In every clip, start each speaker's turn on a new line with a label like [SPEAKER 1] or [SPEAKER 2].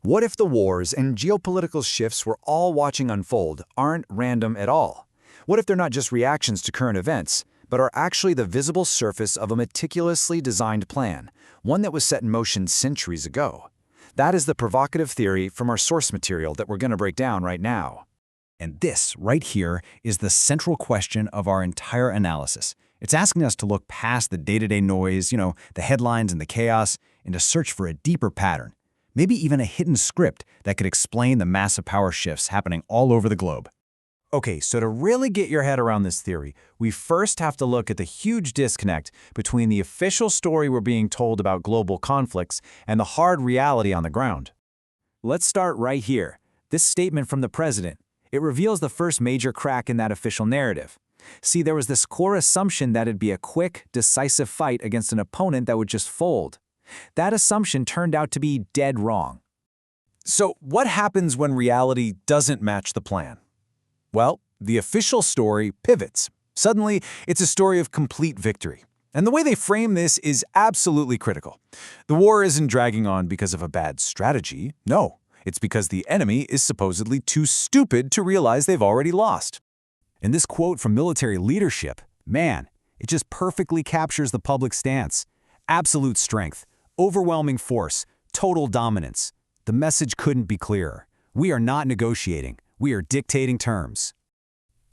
[SPEAKER 1] What if the wars and geopolitical shifts we're all watching unfold aren't random at all? What if they're not just reactions to current events, but are actually the visible surface of a meticulously designed plan, one that was set in motion centuries ago? That is the provocative theory from our source material that we're going to break down right now.
[SPEAKER 2] And this, right here, is the central question of our entire analysis. It's asking us to look past the day-to-day noise, the headlines and the chaos, and to search for a deeper pattern. Maybe even a hidden script that could explain the massive power shifts happening all over the globe. Okay, so to really get your head around this theory, we first have to look at the huge disconnect between the official story we're being told about global conflicts and the hard reality on the ground. Let's start right here. This statement from the president. It reveals the first major crack in that official narrative. See, there was this core assumption that it'd be a quick, decisive fight against an opponent that would just fold. That assumption turned out to be dead wrong. So what happens when reality doesn't match the plan? Well, the official story pivots. Suddenly, it's a story of complete victory. And the way they frame this is absolutely critical. The war isn't dragging on because of a bad strategy. No, it's because the enemy is supposedly too stupid to realize they've already lost. And this quote from military leadership, man, it just perfectly captures the public stance. Absolute strength. Overwhelming force, total dominance. The message couldn't be clearer. We are not negotiating. We are dictating terms.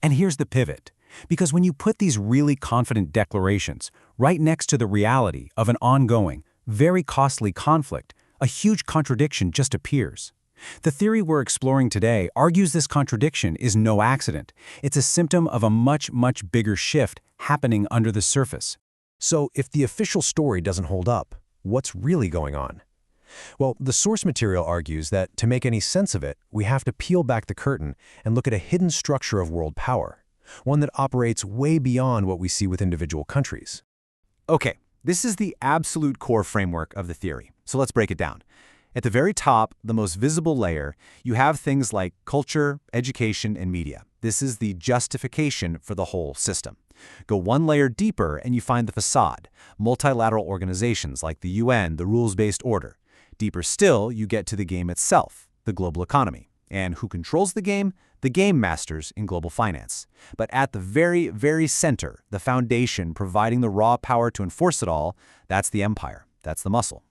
[SPEAKER 2] And here's the pivot. Because when you put these really confident declarations right next to the reality of an ongoing, very costly conflict, a huge contradiction just appears. The theory we're exploring today argues this contradiction is no accident. It's a symptom of a much, much bigger shift happening under the surface.
[SPEAKER 3] So if the official story doesn't hold up, what's really going on? Well, the source material argues that to make any sense of it, we have to peel back the curtain and look at a hidden structure of world power, one that operates way beyond what we see with individual countries.
[SPEAKER 2] Okay, this is the absolute core framework of the theory. So let's break it down. At the very top, the most visible layer, you have things like culture, education, and media. This is the justification for the whole system. Go one layer deeper and you find the facade, multilateral organizations like the UN, the rules-based order. Deeper still, you get to the game itself, the global economy. And who controls the game? The game masters in global finance. But at the very, very center, the foundation providing the raw power to enforce it all, that's the empire. That's the muscle.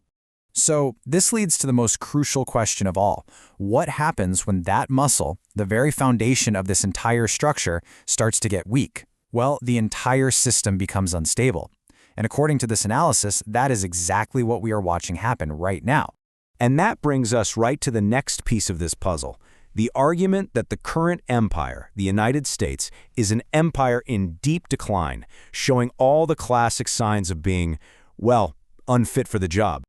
[SPEAKER 1] So this leads to the most crucial question of all. What happens when that muscle, the very foundation of this entire structure, starts to get weak? Well, the entire system becomes unstable. And according to this analysis, that is exactly what we are watching happen right now.
[SPEAKER 2] And that brings us right to the next piece of this puzzle, the argument that the current empire, the United States, is an empire in deep decline, showing all the classic signs of being, well, unfit for the job.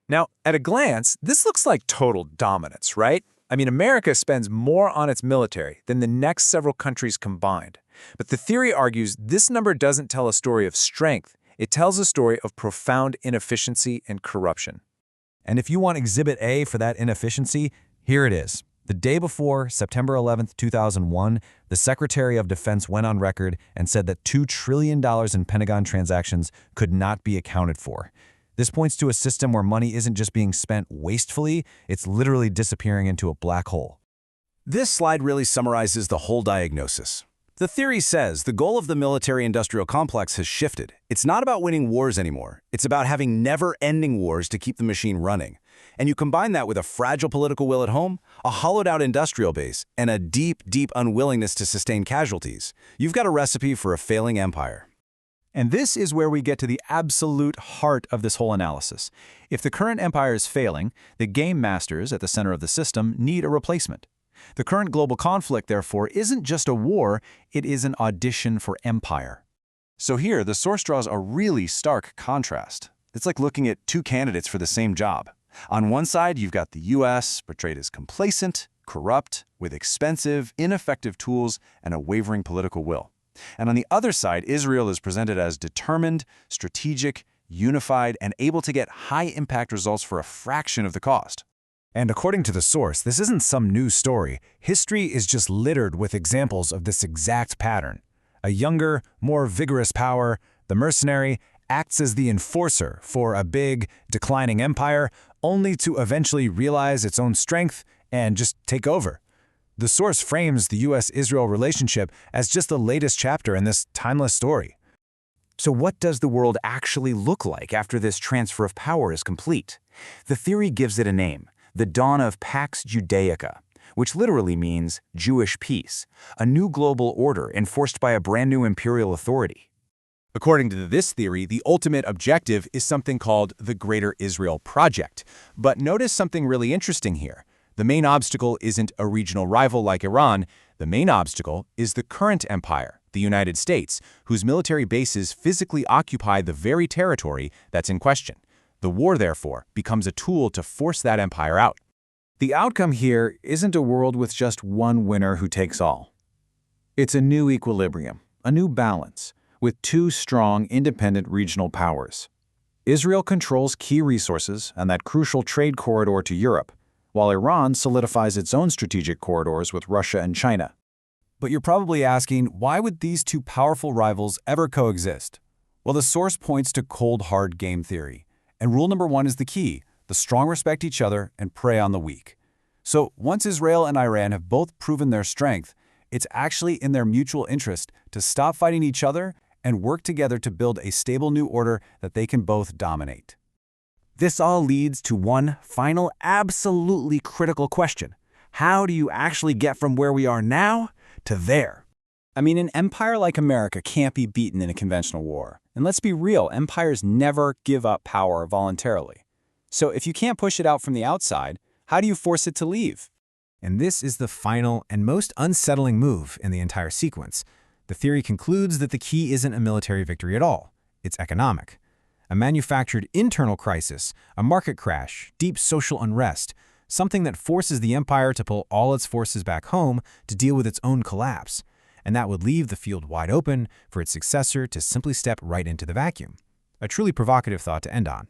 [SPEAKER 4] Now, at a glance, this looks like total dominance, right? I mean, America spends more on its military than the next several countries combined. But the theory argues this number doesn't tell a story of strength. It tells a story of profound inefficiency and corruption.
[SPEAKER 3] And if you want Exhibit A for that inefficiency, here it is. The day before, September 11th, 2001, the Secretary of Defense went on record and said that $2 trillion in Pentagon transactions could not be accounted for. This points to a system where money isn't just being spent wastefully, it's literally disappearing into a black hole.
[SPEAKER 2] This slide really summarizes the whole diagnosis. The theory says the goal of the military-industrial complex has shifted. It's not about winning wars anymore. It's about having never-ending wars to keep the machine running. And you combine that with a fragile political will at home, a hollowed-out industrial base, and a deep, deep unwillingness to sustain casualties. You've got a recipe for a failing empire.
[SPEAKER 1] And this is where we get to the absolute heart of this whole analysis. If the current empire is failing, the game masters at the center of the system need a replacement. The current global conflict, therefore, isn't just a war, it is an audition for empire.
[SPEAKER 2] So here, the source draws a really stark contrast. It's like looking at two candidates for the same job. On one side, you've got the U.S., portrayed as complacent, corrupt, with expensive, ineffective tools and a wavering political will. And on the other side, Israel is presented as determined, strategic, unified, and able to get high-impact results for a fraction of the cost.
[SPEAKER 3] And according to the source, this isn't some new story. History is just littered with examples of this exact pattern. A younger, more vigorous power, the mercenary,
[SPEAKER 2] acts as the enforcer for a big, declining empire, only to eventually realize its own strength and just take over. The source frames the U.S.-Israel relationship as just the latest chapter in this timeless story. So what does the world actually look like after this transfer of power is complete? The theory gives it a name, the dawn of Pax Judaica, which literally means Jewish peace, a new global order enforced by a brand new imperial authority.
[SPEAKER 5] According to this theory, the ultimate objective is something called the Greater Israel Project. But notice something really interesting here. The main obstacle isn't a regional rival like Iran. The main obstacle is the current empire, the United States, whose military bases physically occupy the very territory that's in question. The war, therefore, becomes a tool to force that empire out.
[SPEAKER 2] The outcome here isn't a world with just one winner who takes all. It's a new equilibrium, a new balance, with two strong, independent regional powers. Israel controls key resources and that crucial trade corridor to Europe, while Iran solidifies its own strategic corridors with Russia and China.
[SPEAKER 3] But you're probably asking, why would these two powerful rivals ever coexist? Well, the source points to cold, hard game theory. And rule number 1 is the key: the strong respect each other and prey on the weak. So once Israel and Iran have both proven their strength, it's actually in their mutual interest to stop fighting each other and work together to build a stable new order that they can both dominate.
[SPEAKER 2] This all leads to one final, absolutely critical question. How do you actually get from where we are now to there?
[SPEAKER 1] I mean, an empire like America can't be beaten in a conventional war. And let's be real, empires never give up power voluntarily. So if you can't push it out from the outside, how do you force it to leave?
[SPEAKER 2] And this is the final and most unsettling move in the entire sequence. The theory concludes that the key isn't a military victory at all. It's economic. A manufactured internal crisis, a market crash, deep social unrest, something that forces the empire to pull all its forces back home to deal with its own collapse. And that would leave the field wide open for its successor to simply step right into the vacuum. A truly provocative thought to end on.